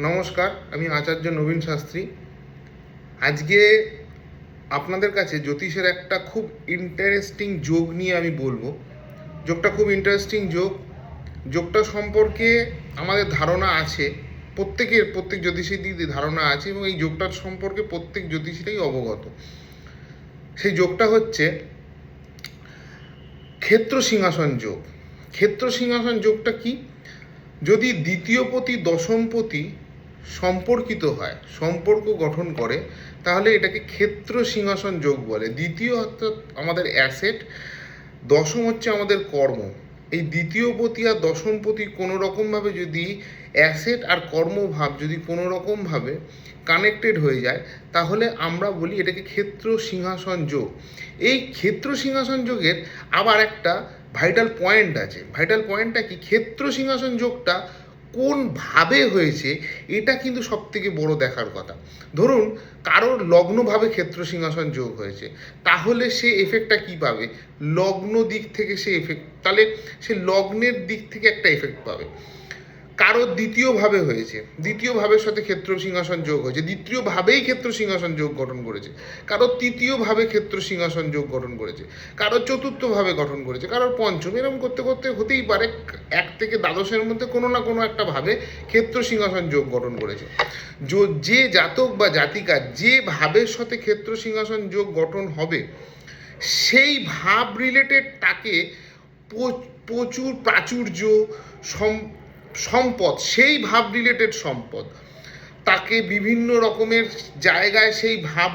নমস্কার, আমি আচার্য নবীন শাস্ত্রী। আজকে আপনাদের কাছে জ্যোতিষের একটা খুব ইন্টারেস্টিং যোগ নিয়ে আমি বলবো। যোগটা খুব ইন্টারেস্টিং যোগ। যোগটা সম্পর্কে আমাদের ধারণা আছে, প্রত্যেক জ্যোতিষীরই ধারণা আছে, এবং এই যোগটার সম্পর্কে প্রত্যেক জ্যোতিষীরাই অবগত। সেই যোগটা হচ্ছে ক্ষেত্র সিংহাসন যোগ। ক্ষেত্র সিংহাসন যোগটা কি? যদি দ্বিতীয়পতি দশমপতি সম্পর্কিত হয়, সম্পর্ক গঠন করে, তাহলে এটাকে ক্ষেত্র সিংহাসন যোগ বলে। দ্বিতীয় অর্থাৎ আমাদের অ্যাসেট, দশম হচ্ছে আমাদের কর্ম। এই দ্বিতীয়পতি আর দশমপতি কোনো রকমভাবে যদি অ্যাসেট আর কর্মভাব যদি কোনো রকমভাবে কানেক্টেড হয়ে যায়, তাহলে আমরা বলি এটাকে ক্ষেত্র সিংহাসন যোগ। এই ক্ষেত্র সিংহাসন যোগের আবার একটা ভাইটাল পয়েন্ট আছে। ভাইটাল পয়েন্টটা কি? ক্ষেত্র সিংহাসন যোগটা কোন ভাবে হয়েছে, এটা কিন্তু সব থেকে বড় দেখার কথা। ধরুন কারোর লগ্নভাবে ক্ষেত্র সিংহাসন যোগ হয়েছে, তাহলে সে এফেক্টটা কি পাবে? লগ্ন দিক থেকে সে এফেক্ট, তাহলে সে লগ্নের দিক থেকে একটা এফেক্ট পাবে। কারোর দ্বিতীয়ভাবে হয়েছে, দ্বিতীয় ভাবের সাথে ক্ষেত্র সিংহাসন যোগ হয়েছে, দ্বিতীয় ভাবেই ক্ষেত্র সিংহাসন যোগ গঠন করেছে। কারোর তৃতীয় ভাবে ক্ষেত্র সিংহাসন যোগ গঠন করেছে, কারোর চতুর্থ ভাবে গঠন করেছে, কারোর পঞ্চম। এরকম করতে করতে হতেই পারে এক থেকে দ্বাদশের মধ্যে কোনো না কোনো একটা ভাবে ক্ষেত্র সিংহাসন যোগ গঠন করেছে। যে জাতক বা জাতিকা যে ভাবের সাথে ক্ষেত্র সিংহাসন যোগ গঠন হবে, সেই ভাব রিলেটেড তাকে প্রচুর প্রাচুর্য, সম্পদ, সেই ভাব রিলেটেড সম্পদ তাকে বিভিন্ন রকমের জায়গায়, সেই ভাব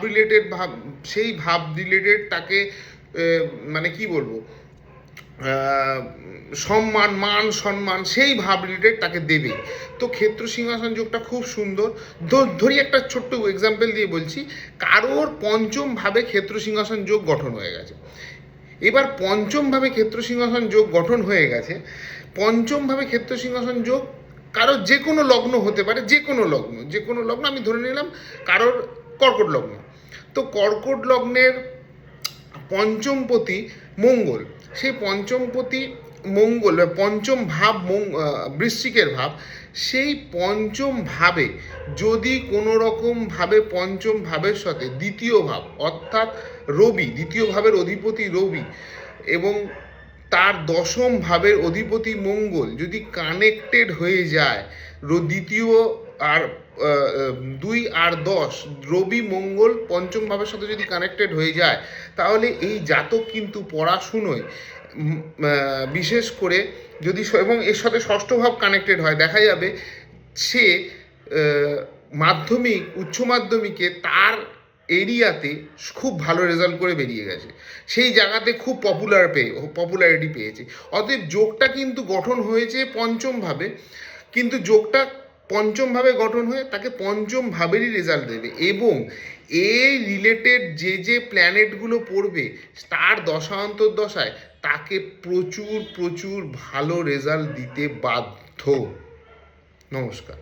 রিলেটেড তাকে মানে কি বলবো, সম্মান, মান সম্মান, সেই ভাব রিলেটেড তাকে দেবে। তো ক্ষেত্র সিংহাসন যোগটা খুব সুন্দর। ধরি একটা ছোট্ট এক্সাম্পল দিয়ে বলছি। কারোর পঞ্চম ভাবে ক্ষেত্র সিংহাসন যোগ গঠন হয়ে গেছে। এবার পঞ্চম ভাবে ক্ষেত্র সিংহাসন যোগ গঠন হয়ে গেছে। পঞ্চম ভাবে ক্ষেত্র সিংহাসন যোগ কারোর যে কোনো লগ্ন হতে পারে, যে কোনো লগ্ন আমি ধরে নিলাম কারোর কর্কট লগ্ন। তো কর্কট লগ্নের পঞ্চমপতি মঙ্গল, সেই পঞ্চমপতি মঙ্গল, পঞ্চম ভাব বৃশ্চিকের ভাব, সেই পঞ্চম ভাবে যদি কোনো রকমভাবে পঞ্চম ভাবের সাথে দ্বিতীয় ভাব অর্থাৎ রবি, দ্বিতীয় ভাবের অধিপতি রবি, এবং তার দশম ভাবের অধিপতি মঙ্গল যদি কানেক্টেড হয়ে যায়, দ্বিতীয় আর 2 আর 10, রবি মঙ্গল পঞ্চম ভাবের সাথে যদি কানেক্টেড হয়ে যায়, তাহলে এই জাতক কিন্তু পড়াশুনোয় বিশেষ করে যদি, এবং এর সাথে ষষ্ঠ ভাব কানেক্টেড হয়, দেখা যাবে সে মাধ্যমিক, উচ্চ মাধ্যমিকে তার এরিয়াতে খুব ভালো রেজাল্ট করে বেরিয়ে গেছে, সেই জায়গাতে খুব পপুলারিটি পেয়েছে। অতএব যোগটা কিন্তু গঠন হয়েছে পঞ্চমভাবে, কিন্তু যোগটা পঞ্চমভাবে গঠন হয়ে তাকে পঞ্চম ভাবেরই রেজাল্ট দেবে, এবং এই রিলেটেড যে প্ল্যানেটগুলো পড়বে তার দশা অন্তর্দশায় তাকে প্রচুর ভালো রেজাল্ট দিতে বাধ্য। নমস্কার।